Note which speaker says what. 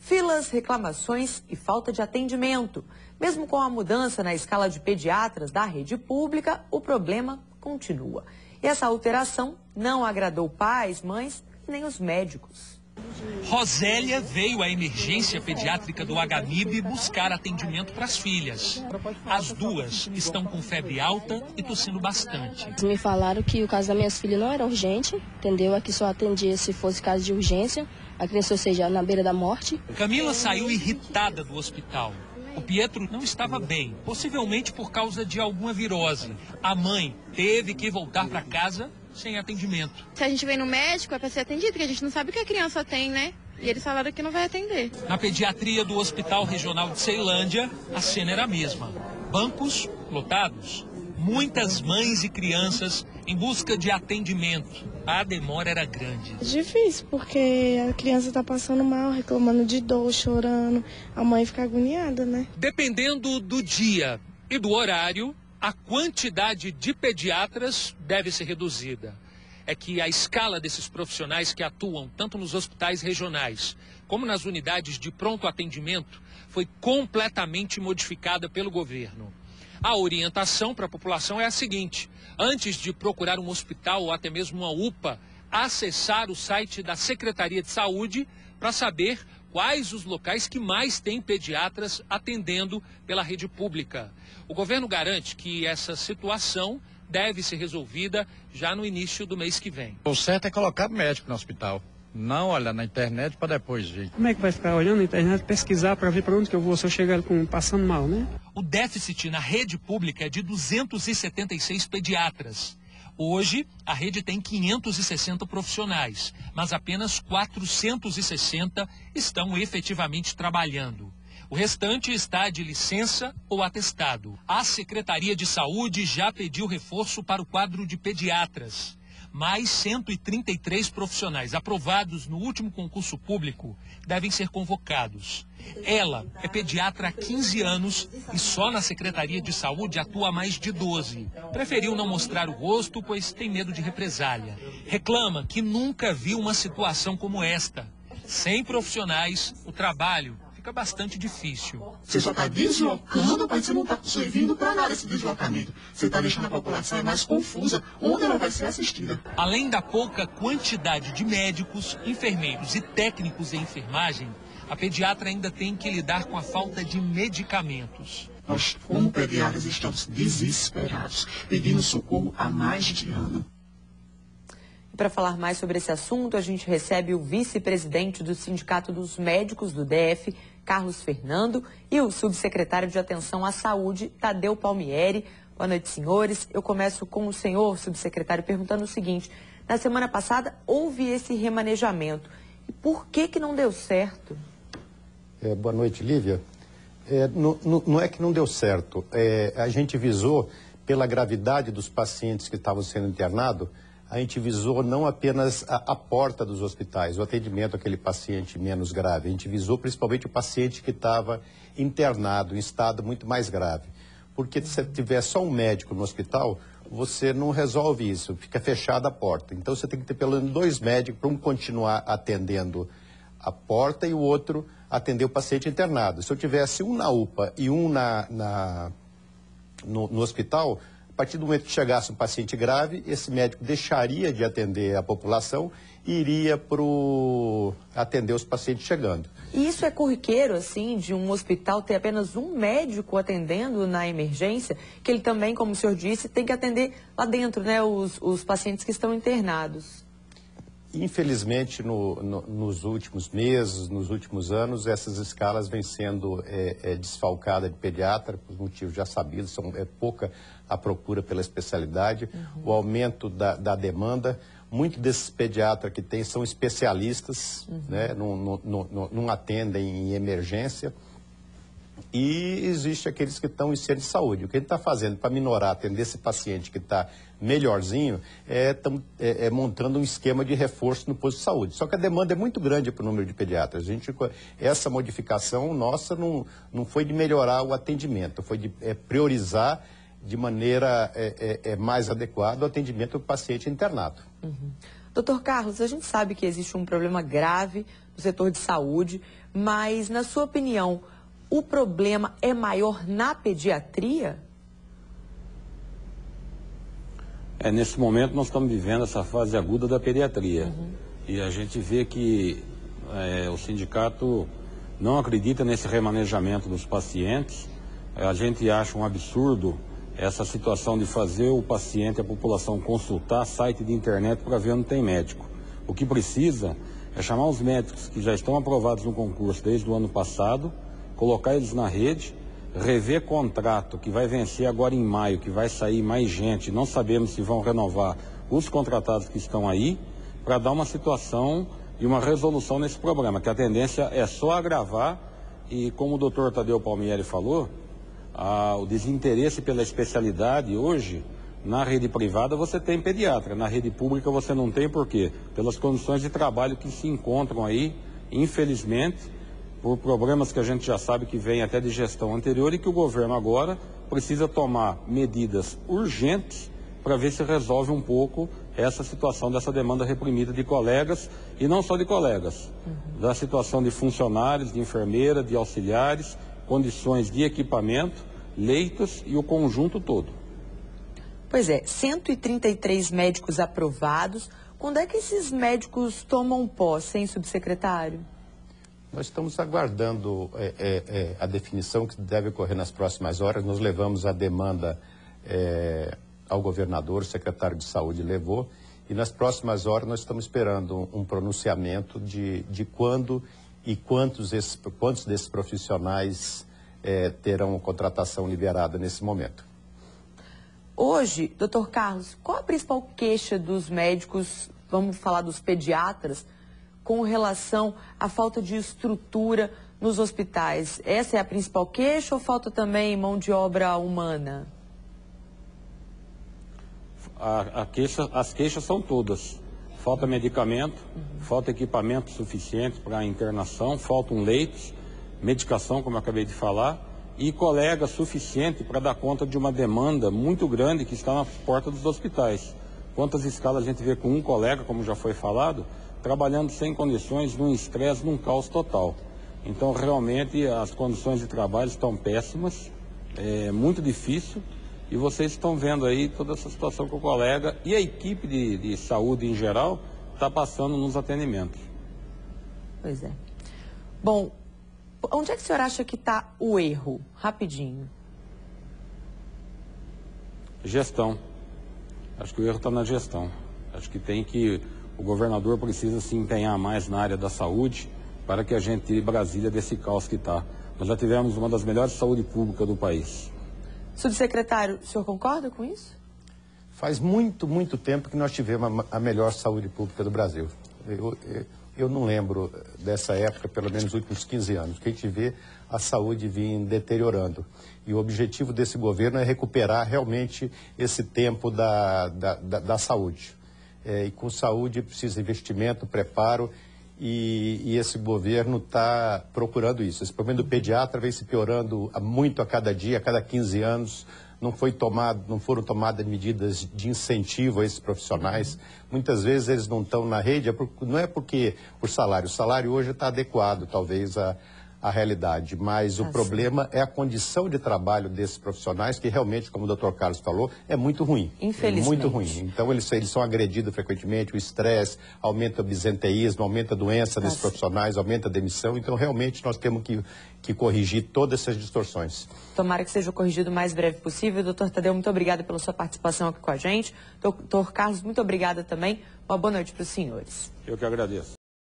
Speaker 1: Filas, reclamações e falta de atendimento. Mesmo com a mudança na escala de pediatras da rede pública, o problema continua. E essa alteração não agradou pais, mães e nem os médicos.
Speaker 2: Rosélia veio à emergência pediátrica do HMIB buscar atendimento para as filhas. As duas estão com febre alta e tossindo bastante.
Speaker 3: Me falaram que o caso das minhas filhas não era urgente, entendeu? Aqui só atendia se fosse caso de urgência, a criança, ou seja, na beira da morte.
Speaker 2: Camila saiu irritada do hospital. O Pietro não estava bem, possivelmente por causa de alguma virose. A mãe teve que voltar para casa sem atendimento.
Speaker 4: Se a gente vem no médico é para ser atendido, porque a gente não sabe o que a criança tem, né? E eles falaram que não vai atender.
Speaker 2: Na pediatria do Hospital Regional de Ceilândia, a cena era a mesma. Bancos lotados, muitas mães e crianças em busca de atendimento. A demora era grande.
Speaker 5: É difícil, porque a criança está passando mal, reclamando de dor, chorando. A mãe fica agoniada, né?
Speaker 2: Dependendo do dia e do horário, a quantidade de pediatras deve ser reduzida. É que a escala desses profissionais que atuam tanto nos hospitais regionais como nas unidades de pronto atendimento foi completamente modificada pelo governo. A orientação para a população é a seguinte: antes de procurar um hospital ou até mesmo uma UPA, acessar o site da Secretaria de Saúde para saber quais os locais que mais têm pediatras atendendo pela rede pública. O governo garante que essa situação deve ser resolvida já no início do mês que vem.
Speaker 6: O certo é colocar médico no hospital, não olhar na internet para depois ver.
Speaker 7: Como é que vai ficar olhando na internet, pesquisar para ver para onde que eu vou se eu chegar passando mal, né?
Speaker 2: O déficit na rede pública é de 276 pediatras. Hoje, a rede tem 560 profissionais, mas apenas 460 estão efetivamente trabalhando. O restante está de licença ou atestado. A Secretaria de Saúde já pediu reforço para o quadro de pediatras. Mais 133 profissionais aprovados no último concurso público devem ser convocados. Ela é pediatra há 15 anos e só na Secretaria de Saúde atua há mais de 12. Preferiu não mostrar o rosto, pois tem medo de represália. Reclama que nunca viu uma situação como esta. Sem profissionais, o trabalho fica bastante difícil.
Speaker 8: Você só está deslocando, mas você não está servindo para nada esse deslocamento. Você está deixando a população mais confusa, onde ela vai ser assistida.
Speaker 2: Além da pouca quantidade de médicos, enfermeiros e técnicos em enfermagem, a pediatra ainda tem que lidar com a falta de medicamentos.
Speaker 8: Nós, como pediatras, estamos desesperados, pedindo socorro há mais de ano.
Speaker 1: Para falar mais sobre esse assunto, a gente recebe o vice-presidente do Sindicato dos Médicos do DF, Carlos Fernando, e o subsecretário de Atenção à Saúde, Tadeu Palmieri. Boa noite, senhores. Eu começo com o senhor subsecretário perguntando o seguinte: na semana passada houve esse remanejamento. E por que não deu certo?
Speaker 9: Boa noite, Lívia. Não é que não deu certo. A gente visou, pela gravidade dos pacientes que estavam sendo internados, a gente visou não apenas a porta dos hospitais, o atendimento àquele paciente menos grave. A gente visou principalmente o paciente que estava internado, em estado muito mais grave. Porque se tiver só um médico no hospital, você não resolve isso, fica fechada a porta. Então você tem que ter pelo menos 2 médicos para um continuar atendendo a porta e o outro atender o paciente internado. Se eu tivesse um na UPA e um no hospital, a partir do momento que chegasse um paciente grave, esse médico deixaria de atender a população e iria atender os pacientes chegando.
Speaker 1: E isso é corriqueiro, assim, de um hospital ter apenas um médico atendendo na emergência, que ele também, como o senhor disse, tem que atender lá dentro, né, os pacientes que estão internados?
Speaker 9: Infelizmente, nos últimos meses, nos últimos anos, essas escalas vêm sendo desfalcadas de pediatra, por motivos já sabidos, é pouca a procura pela especialidade, o aumento da demanda. Muitos desses pediatras que tem são especialistas, né, não atendem em emergência. E existe aqueles que estão em centro de saúde. O que a gente está fazendo para minorar, atender esse paciente que está melhorzinho, é montando um esquema de reforço no posto de saúde. Só que a demanda é muito grande para o número de pediatras. Essa modificação nossa não foi de melhorar o atendimento, foi de priorizar de maneira mais adequada o atendimento do paciente internado.
Speaker 1: Doutor Carlos, a gente sabe que existe um problema grave o setor de saúde, mas, na sua opinião, o problema é maior na pediatria?
Speaker 10: Nesse momento nós estamos vivendo essa fase aguda da pediatria. E a gente vê que o sindicato não acredita nesse remanejamento dos pacientes. A gente acha um absurdo essa situação de fazer o paciente, a população, consultar site de internet para ver onde tem médico. O que precisa é chamar os médicos que já estão aprovados no concurso desde o ano passado, colocar eles na rede, rever contrato que vai vencer agora em maio, que vai sair mais gente, não sabemos se vão renovar os contratados que estão aí, para dar uma situação e uma resolução nesse problema, que a tendência é só agravar e, como o doutor Tadeu Palmieri falou, o desinteresse pela especialidade hoje, na rede privada você tem pediatra, na rede pública você não tem, por quê? Pelas condições de trabalho que se encontram aí, infelizmente, por problemas que a gente já sabe que vem até de gestão anterior e que o governo agora precisa tomar medidas urgentes para ver se resolve um pouco essa situação dessa demanda reprimida de colegas, e não só de colegas, da situação de funcionários, de enfermeira, de auxiliares, condições de equipamento, leitos e o conjunto todo.
Speaker 1: Pois é, 133 médicos aprovados. Quando é que esses médicos tomam posse, hein, subsecretário?
Speaker 9: Nós estamos aguardando a definição que deve ocorrer nas próximas horas. Nós levamos a demanda ao governador, o secretário de saúde levou, e nas próximas horas nós estamos esperando um pronunciamento de quando e quantos desses profissionais terão contratação liberada nesse momento.
Speaker 1: Hoje, doutor Carlos, qual a principal queixa dos médicos, vamos falar dos pediatras, com relação à falta de estrutura nos hospitais? Essa é a principal queixa ou falta também mão de obra humana?
Speaker 10: As queixas são todas. Falta medicamento, falta equipamento suficiente para a internação, faltam leitos, medicação, como eu acabei de falar, e colega suficiente para dar conta de uma demanda muito grande que está na porta dos hospitais. Quantas escalas a gente vê com um colega, como já foi falado, trabalhando sem condições, num estresse, num caos total. Então, realmente, as condições de trabalho estão péssimas, é muito difícil, e vocês estão vendo aí toda essa situação que o colega e a equipe de saúde em geral está passando nos atendimentos.
Speaker 1: Pois é. Bom, onde é que o senhor acha que está o erro? Rapidinho.
Speaker 10: Gestão. Acho que o erro está na gestão. Acho que o governador precisa se empenhar mais na área da saúde para que a gente tire Brasília desse caos que está. Nós já tivemos uma das melhores saúde pública do país.
Speaker 1: Subsecretário, o senhor concorda com isso?
Speaker 9: Faz muito, muito tempo que nós tivemos a melhor saúde pública do Brasil. Eu não lembro dessa época, pelo menos nos últimos 15 anos, que a gente vê a saúde vir deteriorando. E o objetivo desse governo é recuperar realmente esse tempo da saúde. E com saúde precisa investimento, preparo, e esse governo está procurando isso. Esse problema do pediatra vem se piorando muito a cada dia, a cada 15 anos. Não foram tomadas medidas de incentivo a esses profissionais. Muitas vezes eles não estão na rede, não é porque por salário. O salário hoje está adequado, talvez, à realidade. Mas o problema é a condição de trabalho desses profissionais, que realmente, como o doutor Carlos falou, é muito ruim.
Speaker 1: Infelizmente.
Speaker 9: É muito ruim. Então, eles são agredidos frequentemente, o estresse, aumenta o absenteísmo, aumenta a doença desses profissionais, aumenta a demissão. Então, realmente, nós temos que corrigir todas essas distorções.
Speaker 1: Tomara que seja corrigido o mais breve possível. Doutor Tadeu, muito obrigada pela sua participação aqui com a gente. Doutor Carlos, muito obrigada também. Uma boa noite para os senhores.
Speaker 10: Eu que agradeço.